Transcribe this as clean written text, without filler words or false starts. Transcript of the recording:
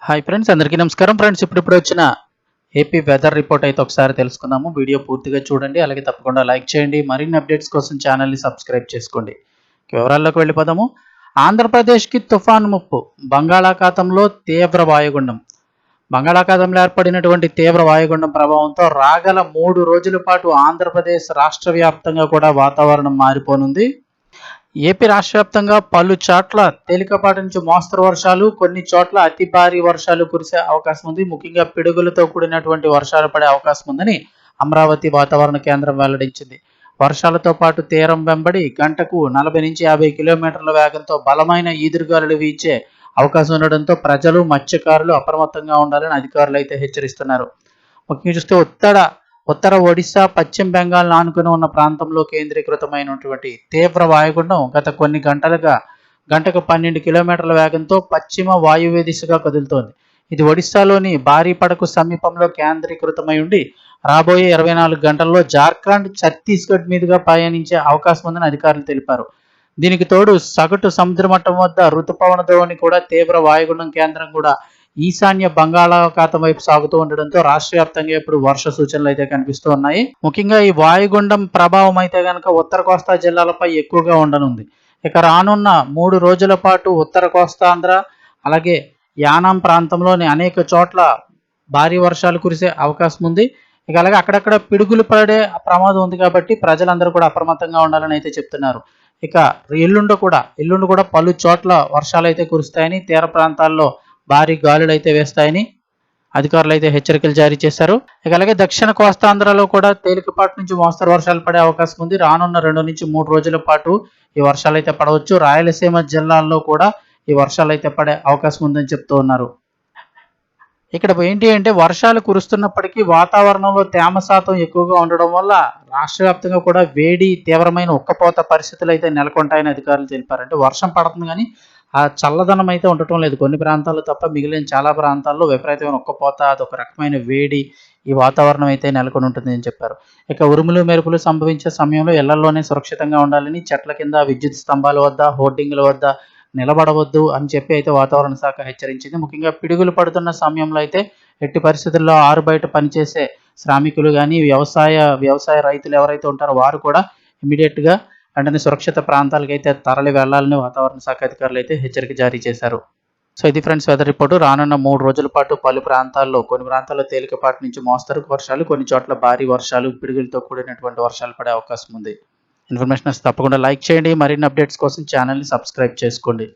Hi friends, అందరికీ నమస్కారం. Friends, ఇప్పుడు వచ్చిన ఏపీ వెదర్ రిపోర్ట్ అయితే ఒకసారి తెలుసుకుందాము. వీడియో పూర్తిగా చూడండి, అలాగే తప్పకుండా లైక్ చేయండి. మరిన్ని అప్డేట్స్ కోసం ఛానల్ని సబ్స్క్రైబ్ చేసుకోండి. వివరాల్లోకి వెళ్ళిపోదాము. ఆంధ్రప్రదేశ్కి తుఫాను ముప్పు. బంగాళాఖాతంలో తీవ్ర వాయుగుండం. బంగాళాఖాతంలో ఏర్పడినటువంటి తీవ్ర వాయుగుండం ప్రభావంతో రాగల 3 రోజుల పాటు ఆంధ్రప్రదేశ్ రాష్ట్ర వ్యాప్తంగా కూడా వాతావరణం మారిపోనుంది. ఏపీ రాష్ట్ర వ్యాప్తంగా పలు చోట్ల తేలికపాటి నుంచి మోస్తరు వర్షాలు, కొన్ని చోట్ల అతి భారీ వర్షాలు కురిసే అవకాశం ఉంది. ముఖ్యంగా పిడుగులతో కూడినటువంటి వర్షాలు పడే అవకాశం ఉందని అమరావతి వాతావరణ కేంద్రం వెల్లడించింది. వర్షాలతో పాటు తీరం వెంబడి గంటకు 40 నుంచి 50 కిలోమీటర్ల వేగంతో బలమైన ఈదురుగాలులు వీచే అవకాశం ఉండడంతో ప్రజలు, మత్స్యకారులు అప్రమత్తంగా ఉండాలని అధికారులు అయితే హెచ్చరిస్తున్నారు. ముఖ్యంగా చూస్తే ఉత్తర ఒడిశా, పశ్చిమ బెంగాల్ ఆనుకుని ఉన్న ప్రాంతంలో కేంద్రీకృతమైనటువంటి తీవ్ర వాయుగుండం గత కొన్ని గంటలుగా గంటకు 12 కిలోమీటర్ల వేగంతో పశ్చిమ వాయువ్య దిశగా కదులుతోంది. ఇది ఒడిశాలోని బారీపడకు సమీపంలో కేంద్రీకృతమై ఉండి రాబోయే 24 గంటల్లో జార్ఖండ్, ఛత్తీస్గఢ్ మీదుగా పయనించే అవకాశం ఉందని అధికారులు తెలిపారు. దీనికి తోడు సగటు సముద్ర మట్టం వద్ద రుతుపవన ద్రోణి కూడా తీవ్ర వాయుగుండం కేంద్రం కూడా ఈశాన్య బంగాళాఖాతం వైపు సాగుతూ ఉండడంతో రాష్ట్ర వ్యాప్తంగా ఇప్పుడు వర్ష సూచనలు అయితే కనిపిస్తూ ఉన్నాయి. ముఖ్యంగా ఈ వాయుగుండం ప్రభావం అయితే కనుక ఉత్తర కోస్తా జిల్లాలపై ఎక్కువగా ఉండనుంది. ఇక రానున్న 3 రోజుల పాటు ఉత్తర కోస్తాంధ్ర, అలాగే యానాం ప్రాంతంలోని అనేక చోట్ల భారీ వర్షాలు కురిసే అవకాశం ఉంది. ఇక అలాగే అక్కడక్కడ పిడుగులు పడే ప్రమాదం ఉంది కాబట్టి ప్రజలందరూ కూడా అప్రమత్తంగా ఉండాలని అయితే చెప్తున్నారు. ఇక ఎల్లుండి కూడా పలు చోట్ల వర్షాలు అయితే కురుస్తాయని, తీర ప్రాంతాల్లో భారీ గాలులు అయితే వేస్తాయని అధికారులు అయితే హెచ్చరికలు జారీ చేశారు. ఇక అలాగే దక్షిణ కోస్తాంధ్రలో కూడా తేలికపాటి నుంచి మోస్తరు వర్షాలు పడే అవకాశం ఉంది. రానున్న 2 నుంచి 3 రోజుల పాటు ఈ వర్షాలు అయితే పడవచ్చు. రాయలసీమ జిల్లాల్లో కూడా ఈ వర్షాలు అయితే పడే అవకాశం ఉందని చెప్తూ ఉన్నారు. ఇక్కడ ఏంటి అంటే వర్షాలు కురుస్తున్నప్పటికీ వాతావరణంలో తేమ శాతం ఎక్కువగా ఉండడం వల్ల రాష్ట్ర వ్యాప్తంగా కూడా వేడి, తీవ్రమైన ఉక్కపోత పరిస్థితులు అయితే నెలకొంటాయని అధికారులు తెలిపారు. అంటే వర్షం పడుతుంది కానీ ఆ చల్లదనం అయితే ఉండటం లేదు. కొన్ని ప్రాంతాల్లో తప్ప మిగిలిన చాలా ప్రాంతాల్లో విపరీతమైన ఉక్కపోత, అదొక రకమైన వేడి ఈ వాతావరణం అయితే నెలకొని ఉంటుంది అని చెప్పారు. ఇక ఉరుములు, మెరుపులు సంభవించే సమయంలో ఇళ్లలోనే సురక్షితంగా ఉండాలని, చెట్ల కింద, విద్యుత్ స్తంభాల వద్ద, హోర్డింగ్ల వద్ద నిలబడవద్దు అని చెప్పి అయితే వాతావరణ శాఖ హెచ్చరించింది. ముఖ్యంగా పిడుగులు పడుతున్న సమయంలో అయితే ఎట్టి పరిస్థితుల్లో ఆరుబయట పనిచేసే శ్రామికులు కానీ, వ్యవసాయ రైతులు ఎవరైతే ఉంటారో వారు కూడా ఇమీడియట్గా వెంటనే సురక్షిత ప్రాంతాలకు అయితే తరలి వెళ్లాలని వాతావరణ శాఖ అధికారులు అయితే హెచ్చరిక జారీ చేశారు. సో ఇది ఫ్రెండ్స్ వెదర్ రిపోర్టు. రానున్న 3 రోజుల పాటు కొన్ని ప్రాంతాల్లో తేలికపాటి నుంచి మోస్తరు వర్షాలు, కొన్ని చోట్ల భారీ వర్షాలు, పిడుగులతో కూడినటువంటి వర్షాలు పడే అవకాశం ఉంది. ఇన్ఫర్మేషన్ తప్పకుండా లైక్ చేయండి. మరిన్ని అప్డేట్స్ కోసం ఛానల్ని సబ్స్క్రైబ్ చేసుకోండి.